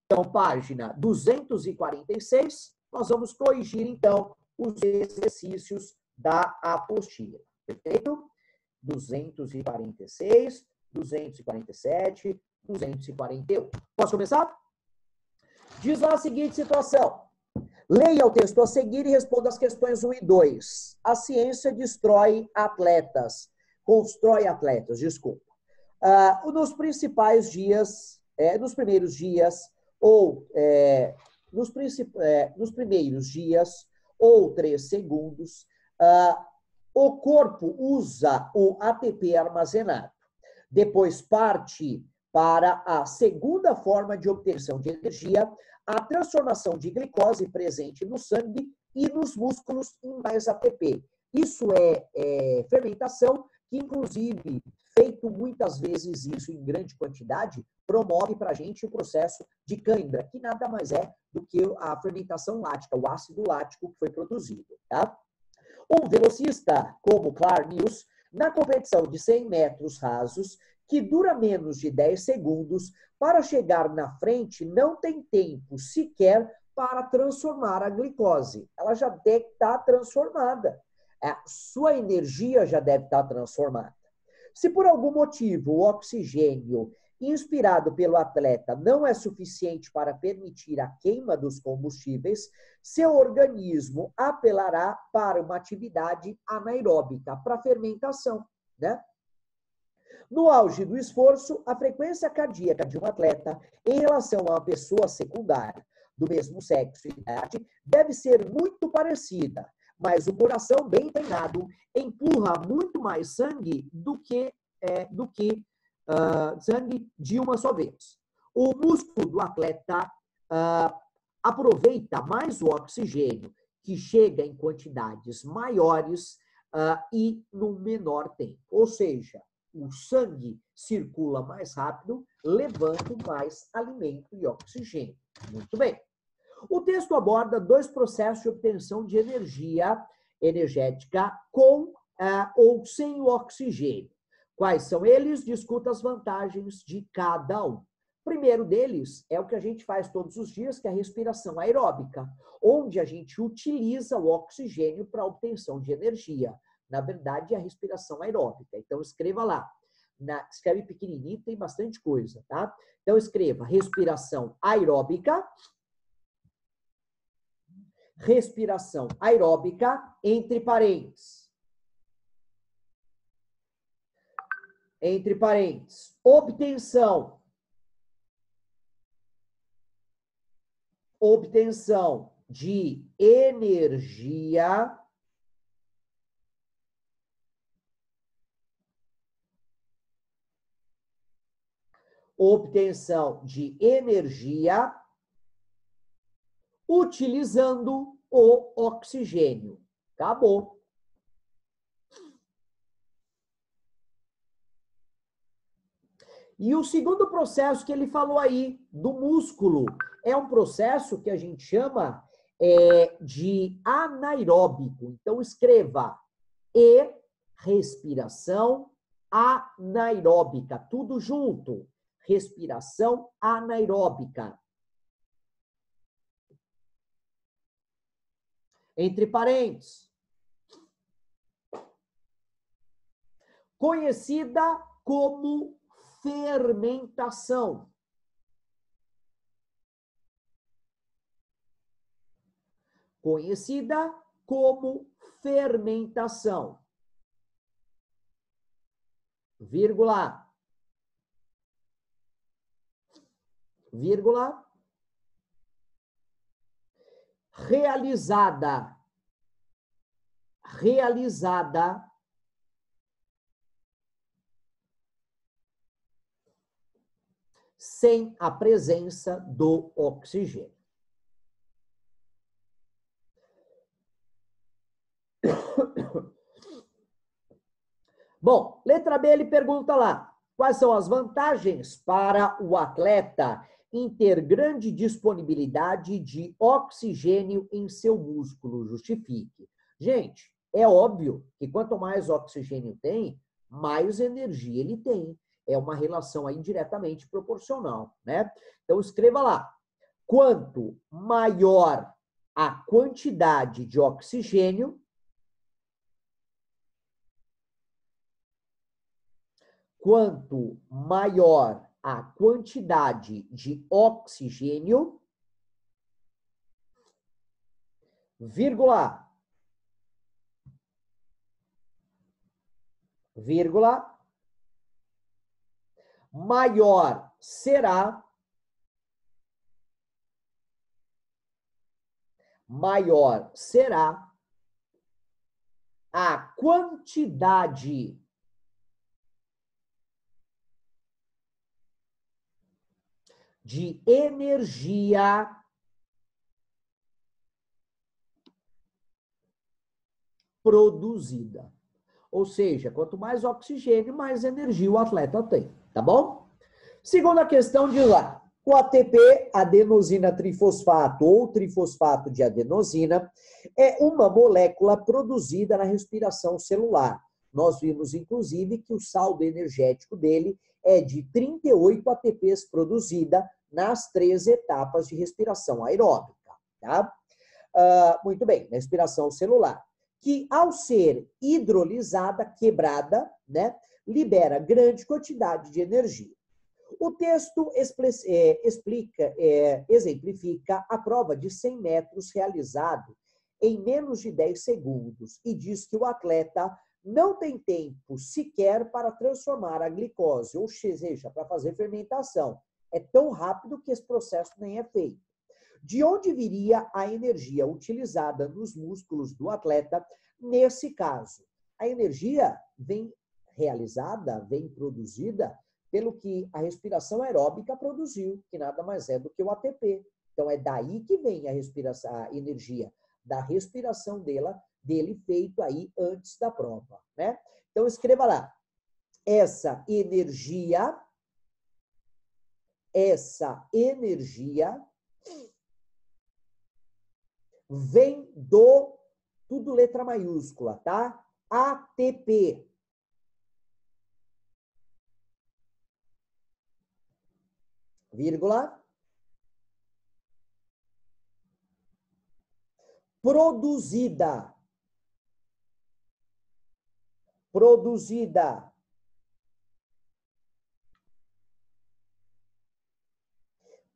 Então, página 246, nós vamos corrigir, então, os exercícios da apostila. Perfeito? 246, 247, 248. Posso começar? Diz lá a seguinte situação. Leia o texto a seguir e responda as questões 1 e 2. A ciência constrói atletas, desculpa. Nos principais dias, nos primeiros dias, ou nos primeiros dias, ou 3 segundos, o corpo usa o ATP armazenado. Depois parte para a segunda forma de obtenção de energia, a transformação de glicose presente no sangue e nos músculos em mais ATP. Isso é fermentação, que inclusive, feito muitas vezes isso em grande quantidade, promove para a gente o processo de cãibra, que nada mais é do que a fermentação lática, o ácido lático que foi produzido. Tá? Um velocista, como Clark News, na competição de 100 metros rasos, que dura menos de 10 segundos, para chegar na frente, não tem tempo sequer para transformar a glicose. Ela já deve estar transformada. Sua energia já deve estar transformada. Se por algum motivo o oxigênio inspirado pelo atleta não é suficiente para permitir a queima dos combustíveis, seu organismo apelará para uma atividade anaeróbica, para fermentação, né? No auge do esforço, a frequência cardíaca de um atleta em relação a uma pessoa secundária do mesmo sexo e idade deve ser muito parecida, mas o coração bem treinado empurra muito mais sangue do que sangue de uma só vez. O músculo do atleta aproveita mais o oxigênio, que chega em quantidades maiores e no menor tempo. Ou seja, o sangue circula mais rápido, levando mais alimento e oxigênio. Muito bem. O texto aborda 2 processos de obtenção de energia energética com ou sem o oxigênio. Quais são eles? Discuta as vantagens de cada um. O primeiro deles é o que a gente faz todos os dias, que é a respiração aeróbica, onde a gente utiliza o oxigênio para a obtenção de energia. Na verdade, é a respiração aeróbica. Então, escreva lá. Escreve pequenininho, tem bastante coisa, tá? Então, escreva respiração aeróbica, entre parênteses. Entre parênteses. Obtenção de energia utilizando o oxigênio. Acabou. E o segundo processo que ele falou aí, do músculo, é um processo que a gente chama de anaeróbico. Então, escreva respiração anaeróbica. Tudo junto. Respiração anaeróbica. Entre parênteses. Conhecida como fermentação. Conhecida como fermentação. Vírgula. Vírgula. Realizada sem a presença do oxigênio. Bom, letra B, ele pergunta lá, quais são as vantagens para o atleta em ter grande disponibilidade de oxigênio em seu músculo? Justifique. Gente, é óbvio que quanto mais oxigênio tem, mais energia ele tem. É uma relação aí diretamente proporcional, né? Então, escreva lá. Quanto maior a quantidade de oxigênio, quanto maior a quantidade de oxigênio, vírgula, maior será a quantidade de energia produzida. Ou seja, quanto mais oxigênio, mais energia o atleta tem, tá bom? Segunda questão de lá. O ATP, adenosina trifosfato ou trifosfato de adenosina, é uma molécula produzida na respiração celular. Nós vimos, inclusive, que o saldo energético dele é de 38 ATPs produzida nas 3 etapas de respiração aeróbica. Tá? Muito bem, na respiração celular. Que, ao ser hidrolisada, quebrada, né, libera grande quantidade de energia. O texto exemplifica a prova de 100 metros realizado em menos de 10 segundos e diz que o atleta não tem tempo sequer para transformar a glicose, ou seja, para fazer fermentação. É tão rápido que esse processo nem é feito. De onde viria a energia utilizada nos músculos do atleta nesse caso? A energia vem produzida pelo que a respiração aeróbica produziu, que nada mais é do que o ATP. Então, é daí que vem a energia, da respiração dele feito aí antes da prova, né? Então, escreva lá. Essa energia vem do, tudo letra maiúscula, tá? ATP. Vírgula. Produzida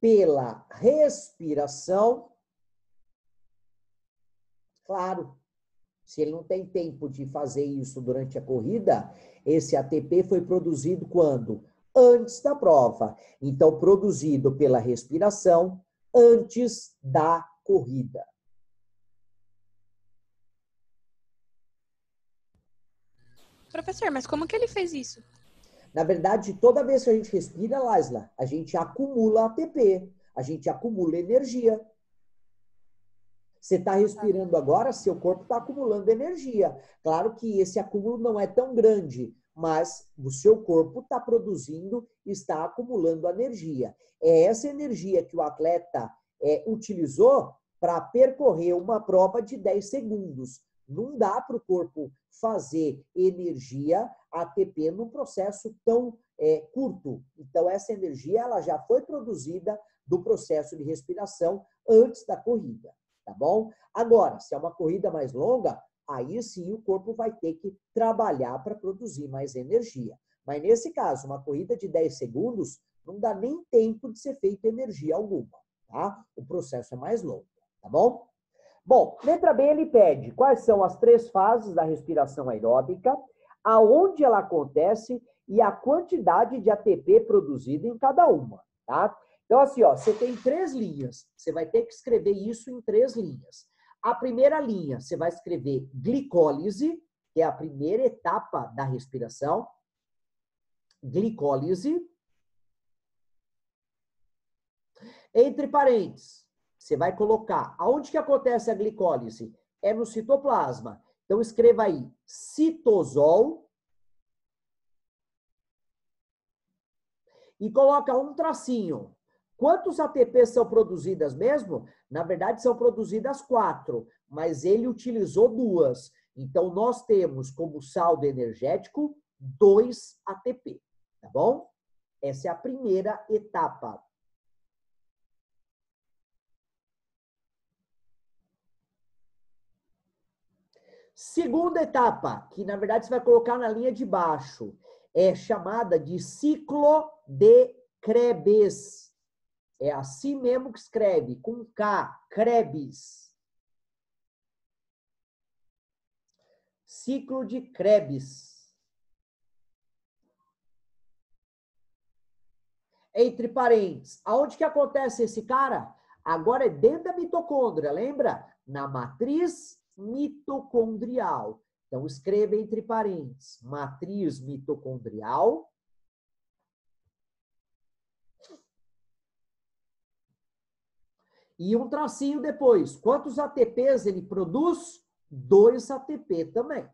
pela respiração. Claro, se ele não tem tempo de fazer isso durante a corrida, esse ATP foi produzido quando? Antes da prova. Então, produzido pela respiração antes da corrida. Professor, mas como que ele fez isso? Na verdade, toda vez que a gente respira, Laisla, a gente acumula ATP, a gente acumula energia. Você está respirando agora, seu corpo está acumulando energia. Claro que esse acúmulo não é tão grande, mas o seu corpo está produzindo, está acumulando energia. É essa energia que o atleta utilizou para percorrer uma prova de 10 segundos. Não dá para o corpo fazer energia ATP num processo tão curto. Então, essa energia ela já foi produzida do processo de respiração antes da corrida. Tá bom? Agora, se é uma corrida mais longa, aí sim o corpo vai ter que trabalhar para produzir mais energia. Mas nesse caso, uma corrida de 10 segundos, não dá nem tempo de ser feita energia alguma, tá? O processo é mais longo, tá bom? Bom, letra B ele pede quais são as 3 fases da respiração aeróbica, aonde ela acontece e a quantidade de ATP produzida em cada uma, tá? Então, assim, ó, você tem 3 linhas. Você vai ter que escrever isso em 3 linhas. A primeira linha, você vai escrever glicólise, que é a primeira etapa da respiração. Glicólise. Entre parênteses, você vai colocar aonde que acontece a glicólise? É no citoplasma. Então, escreva aí citosol. E coloca um tracinho. Quantos ATPs são produzidas mesmo? Na verdade, são produzidas 4, mas ele utilizou 2. Então, nós temos como saldo energético 2 ATP, tá bom? Essa é a primeira etapa. Segunda etapa, que na verdade você vai colocar na linha de baixo, é chamada de ciclo de Krebs. É assim mesmo que escreve, com K, Krebs. Ciclo de Krebs. Entre parênteses, aonde que acontece esse cara? Agora é dentro da mitocôndria, lembra? Na matriz mitocondrial. Então, escreva entre parênteses, matriz mitocondrial. E um tracinho depois. Quantos ATPs ele produz? 2 ATP também.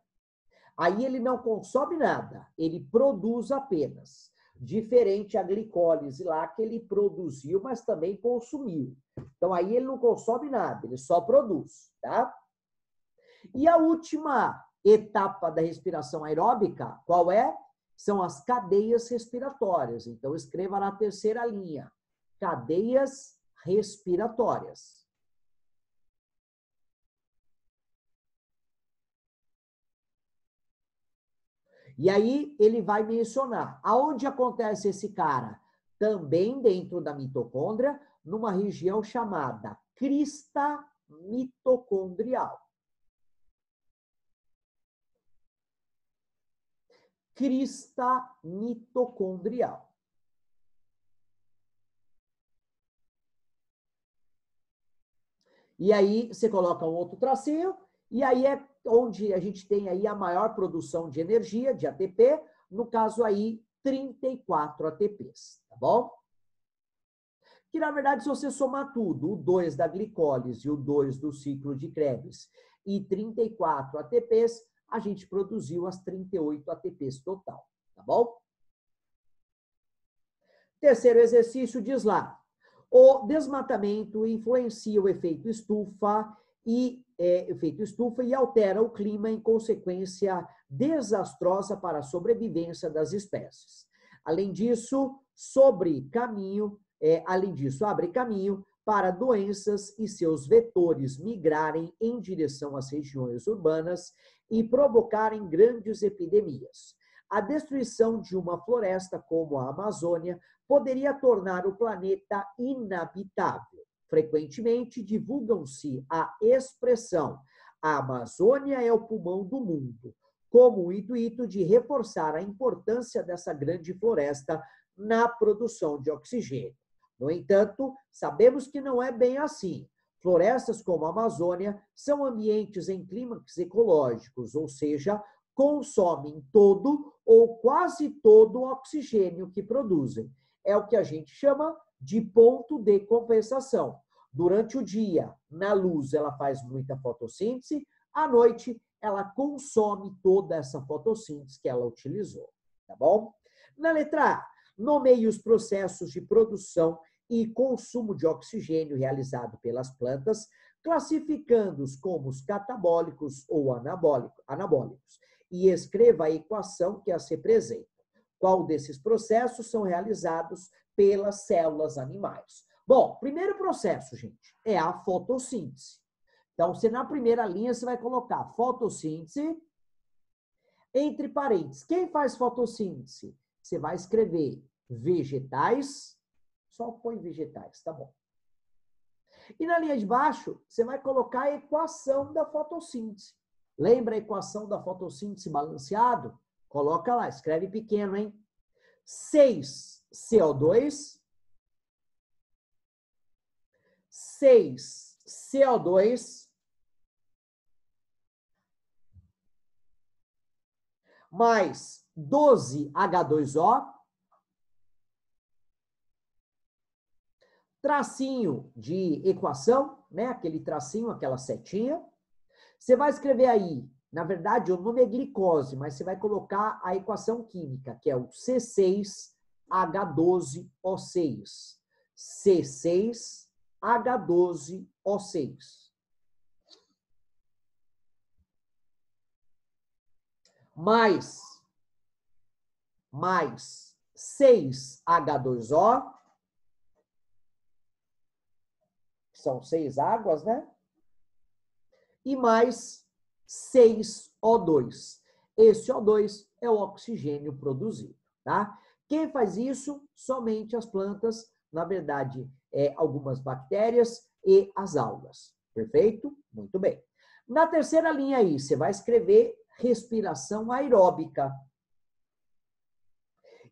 Aí ele não consome nada, ele produz apenas. Diferente a glicólise lá, que ele produziu, mas também consumiu. Então, aí ele não consome nada, ele só produz, tá? E a última etapa da respiração aeróbica, qual é? São as cadeias respiratórias. Então, escreva na terceira linha. Cadeias respiratórias. E aí ele vai mencionar aonde acontece esse cara? Também dentro da mitocôndria, numa região chamada crista mitocondrial. Crista mitocondrial. E aí você coloca um outro tracinho, e aí é onde a gente tem aí a maior produção de energia, de ATP, no caso aí 34 ATPs, tá bom? Que na verdade, se você somar tudo, o 2 da glicólise e o 2 do ciclo de Krebs e 34 ATPs, a gente produziu as 38 ATPs total, tá bom? Terceiro exercício diz lá, o desmatamento influencia o efeito estufa e altera o clima em consequência desastrosa para a sobrevivência das espécies. Além disso, abre caminho para doenças e seus vetores migrarem em direção às regiões urbanas e provocarem grandes epidemias. A destruição de uma floresta como a Amazônia poderia tornar o planeta inabitável. Frequentemente divulgam-se a expressão "a Amazônia é o pulmão do mundo", como o intuito de reforçar a importância dessa grande floresta na produção de oxigênio. No entanto, sabemos que não é bem assim. Florestas como a Amazônia são ambientes em clímax ecológicos, ou seja, consomem todo ou quase todo o oxigênio que produzem. É o que a gente chama de ponto de compensação. Durante o dia, na luz, ela faz muita fotossíntese, à noite, ela consome toda essa fotossíntese que ela utilizou, tá bom? Na letra A, nomeie os processos de produção e consumo de oxigênio realizado pelas plantas, classificando-os como os catabólicos ou anabólicos, e escreva a equação que as representa. Qual desses processos são realizados pelas células animais? Bom, primeiro processo, gente, é a fotossíntese. Então, você na primeira linha, você vai colocar fotossíntese, entre parênteses. Quem faz fotossíntese? Você vai escrever vegetais, só põe vegetais, tá bom. E na linha de baixo, você vai colocar a equação da fotossíntese. Lembra a equação da fotossíntese balanceado? Coloca lá, escreve pequeno, hein? 6 CO2, 6 CO2, mais 12 H2O, tracinho de equação, né? Aquele tracinho, aquela setinha. Você vai escrever aí, na verdade, o nome é glicose, mas você vai colocar a equação química, que é o C6H12O6. C6H12O6. Mais 6H2O, que são 6 águas, né? E mais 6O2. Esse O2 é o oxigênio produzido, tá? Quem faz isso? Somente as plantas, na verdade, algumas bactérias e as algas. Perfeito? Muito bem. Na terceira linha aí, você vai escrever respiração aeróbica.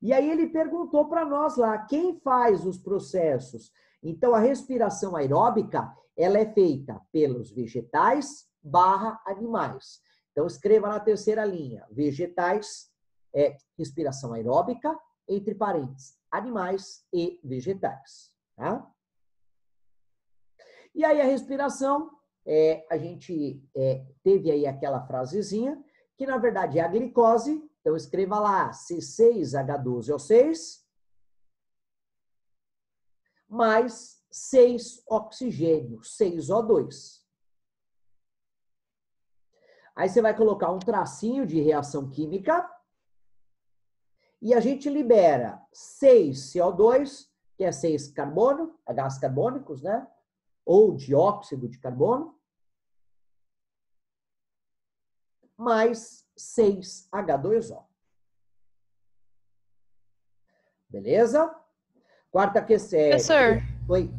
E aí ele perguntou para nós lá, quem faz os processos? Então, a respiração aeróbica, ela é feita pelos vegetais / animais. Então, escreva na terceira linha, vegetais, respiração aeróbica, entre parênteses, animais e vegetais. Tá? E aí a respiração, a gente teve aí aquela frasezinha, que na verdade é a glicose. Então, escreva lá C6H12O6 mais 6 oxigênio, 6O2. Aí você vai colocar um tracinho de reação química e a gente libera 6CO2, que é 6 carbono, gases carbônicos, né? Ou dióxido de carbono, mais 6H2O. Beleza? Quarta questão. Professor, Oi.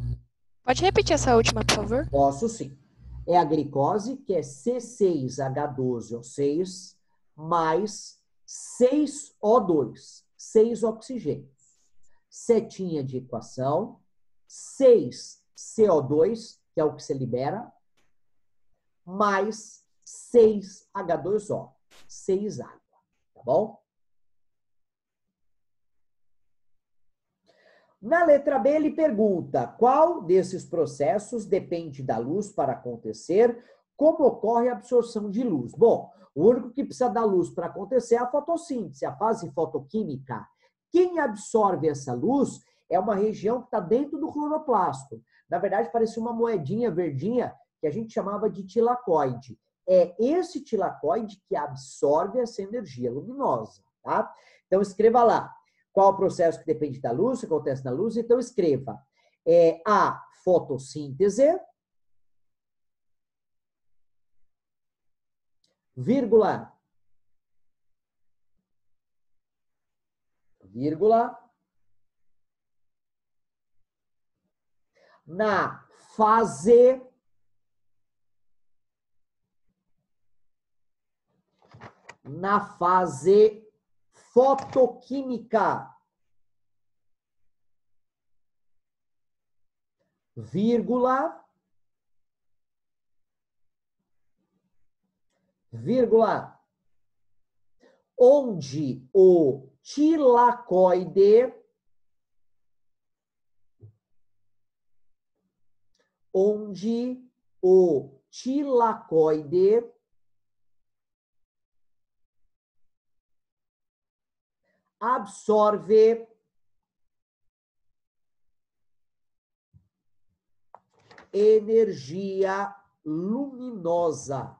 pode repetir essa última, por favor? Posso sim. É a glicose, que é C6H12O6, mais 6O2, 6 oxigênios. Setinha de equação, 6CO2, que é o que você libera, mais 6H2O, 6 água, tá bom? Na letra B, ele pergunta qual desses processos depende da luz para acontecer, como ocorre a absorção de luz. Bom, o único que precisa da luz para acontecer é a fotossíntese, a fase fotoquímica. Quem absorve essa luz é uma região que está dentro do cloroplasto. Na verdade, parece uma moedinha verdinha que a gente chamava de tilacoide. É esse tilacoide que absorve essa energia luminosa, tá? Então, escreva lá. Qual o processo que depende da luz, que acontece na luz? Então, escreva a fotossíntese, vírgula, na fase fotoquímica, vírgula, onde o tilacoide absorve energia luminosa.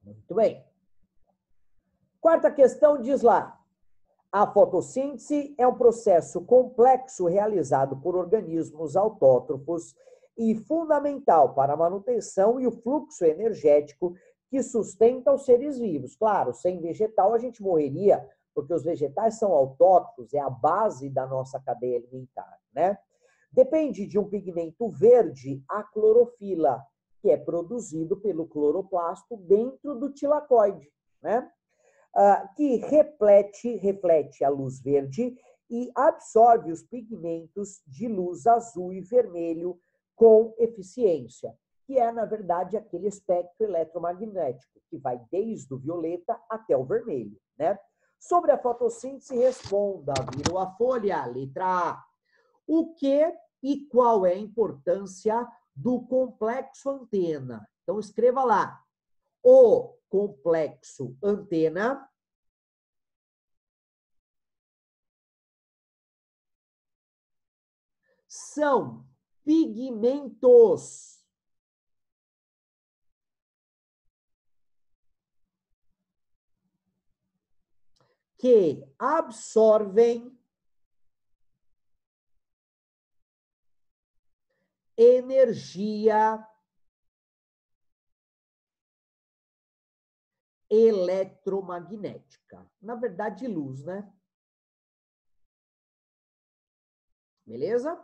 Muito bem. Quarta questão diz lá: a fotossíntese é um processo complexo realizado por organismos autótrofos e fundamental para a manutenção e o fluxo energético que sustenta os seres vivos. Claro, sem vegetal a gente morreria, porque os vegetais são autótrofos, é a base da nossa cadeia alimentar, né? Depende de um pigmento verde, a clorofila, que é produzido pelo cloroplasto dentro do tilacoide, né? Que reflete a luz verde e absorve os pigmentos de luz azul e vermelho com eficiência, que é, na verdade, aquele espectro eletromagnético, que vai desde o violeta até o vermelho, né? Sobre a fotossíntese, responda, virou a folha, letra A. O que e qual é a importância do complexo antena? Então, escreva lá. O complexo antena são pigmentos que absorvem energia eletromagnética. Na verdade, luz, né? Beleza?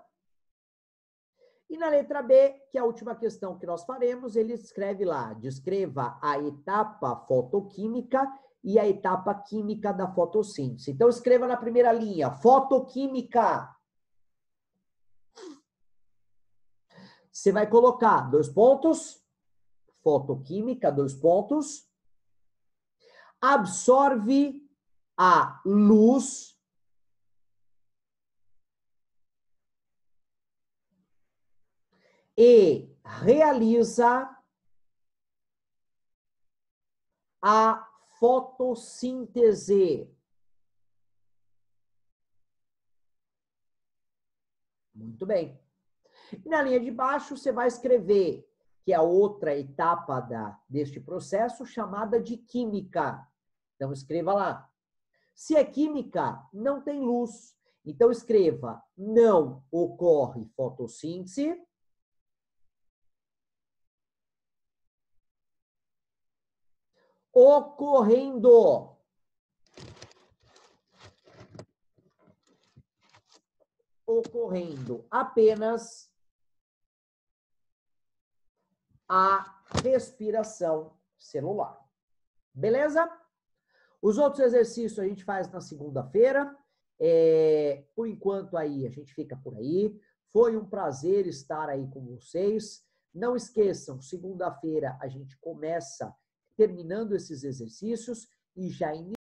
E na letra B, que é a última questão que nós faremos, ele escreve lá, descreva a etapa fotoquímica e a etapa química da fotossíntese. Então, escreva na primeira linha, fotoquímica. Você vai colocar 2 pontos, fotoquímica, 2 pontos, absorve a luz e realiza a fotossíntese. Muito bem. E na linha de baixo, você vai escrever que é a outra etapa deste processo, chamada de química. Então, escreva lá. Se é química, não tem luz. Então, escreva, não ocorre fotossíntese. Ocorrendo apenas a respiração celular. Beleza? Os outros exercícios a gente faz na segunda-feira. Por enquanto aí, a gente fica por aí. Foi um prazer estar aí com vocês. Não esqueçam, segunda-feira a gente começa terminando esses exercícios e já